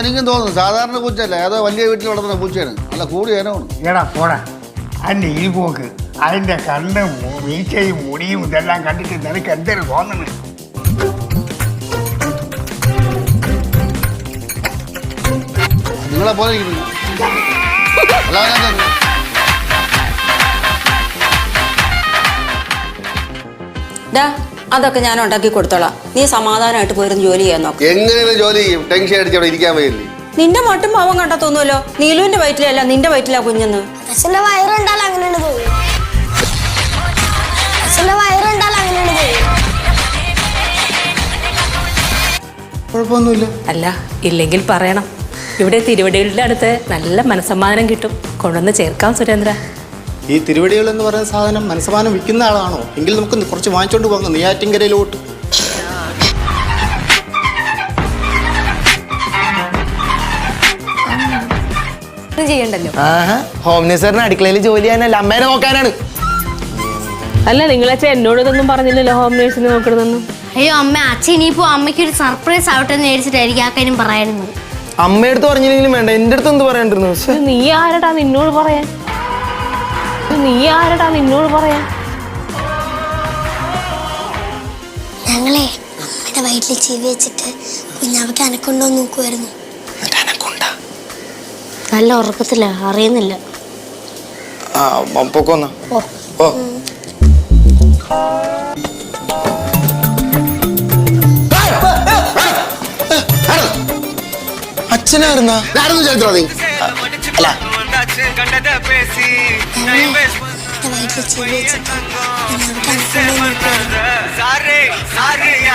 എനിക്കും തോന്നുന്നു. സാധാരണ പൂച്ചയല്ല, ഏതോ വലിയ വീട്ടിൽ വളർത്തുന്ന പൂച്ചയാണ്. അല്ല കൂടി ഇനമാണ്. എടാ പോടാ, അതിൻ്റെ ഈ പോക്ക്, അതിൻ്റെ കണ്ണും വീഴ്ചയും മുടിയും ഇതെല്ലാം കണ്ടിട്ട് നിനക്ക് എന്തൊരു തോന്നുന്നു? നിങ്ങളെ പോലെ ഇരിക്കുന്നു. അതൊക്കെ ഞാൻ ഉണ്ടാക്കി കൊടുത്തോളാം. നീ സമാധാനമായിട്ട് പോയിരുന്നു ജോലി ചെയ്യാൻ നോക്കാം. എങ്ങനെ ജോലി ചെയ്യും? ടെൻഷൻ അടിച്ച് അവിടെ ഇരിക്കാൻ വയ്യല്ലേ? നിന്റെ മട്ടും പാവം കണ്ടാ തോന്നുമല്ലോ. നീലുവിന്റെ വയറ്റിലല്ല നിന്റെ വയറ്റിലാ കുഞ്ഞെന്ന്. അച്ഛന്റെ വയറുണ്ടാൽ അങ്ങനെയാണ് തോന്നുന്നു. അച്ഛന്റെ വയറുണ്ടാൽ അങ്ങനെയാണ് തോന്നുന്നു. കുഴപ്പമൊന്നുമില്ല. അല്ല, ഇല്ലെങ്കിൽ പറയണം. ഇവിടെ തിരുവടികളുടെ അടുത്ത് നല്ല മനസ്സമ്മാനം കിട്ടും. കൊണ്ടുവന്ന് ചേർക്കാം സുരേന്ദ്ര. ഈ തിരുവടികൾ എന്ന് പറയുന്ന സാധനം മനസ്സമാനം വിൽക്കുന്ന ആളാണോ? എങ്കിൽ നമുക്ക് കുറച്ച് വാങ്ങിച്ചോണ്ട് പോകാം നെയ്യാറ്റിൻകരയിലോട്ട്. ചെയ്യണ്ടല്ലോ. ഹോം നേഴ്സറിന് അടുക്കളയിൽ ജോലി ചെയ്യാനല്ല, അമ്മേനെ നോക്കാനാണ്. അല്ല, നിങ്ങളച്ഛൻ എന്നോട് ഇതൊന്നും പറഞ്ഞില്ലല്ലോ ഹോം നേഴ്സിനെ നോക്കണമെന്നൊന്നും. അയ്യോ അമ്മ, അച്ഛൻ ഇനിയിപ്പോ അമ്മയ്ക്ക് ഒരു സർപ്രൈസ് ആവട്ടെ എന്ന് മേടിച്ചിട്ടായിരിക്കും ആ കാര്യം പറയാനുള്ളത്. അമ്മയടുത്ത് പറഞ്ഞില്ലെങ്കിലും വേണ്ട, എൻ്റെ അടുത്ത് എന്ത് പറയാണ്ടിരുന്നു? നീ ആരടാ നിന്നോട് പറയാൻ? ഞങ്ങളെ അമ്മയുടെ വയറ്റിൽ ചെവി വെച്ചിട്ട് കുഞ്ഞാവയ്ക്ക് അനക്കൊണ്ടോ നോക്കുമായിരുന്നു. നല്ല ഉറക്കത്തില്ല, അറിയുന്നില്ല. അച്ഛനായിരുന്ന ചരിത്രം നീ വയറ്റിൽ ചെവി വെച്ചിട്ട് കുഞ്ഞാവയ്ക്ക് അനക്കൊണ്ടോ നോക്കുമായിരുന്നു.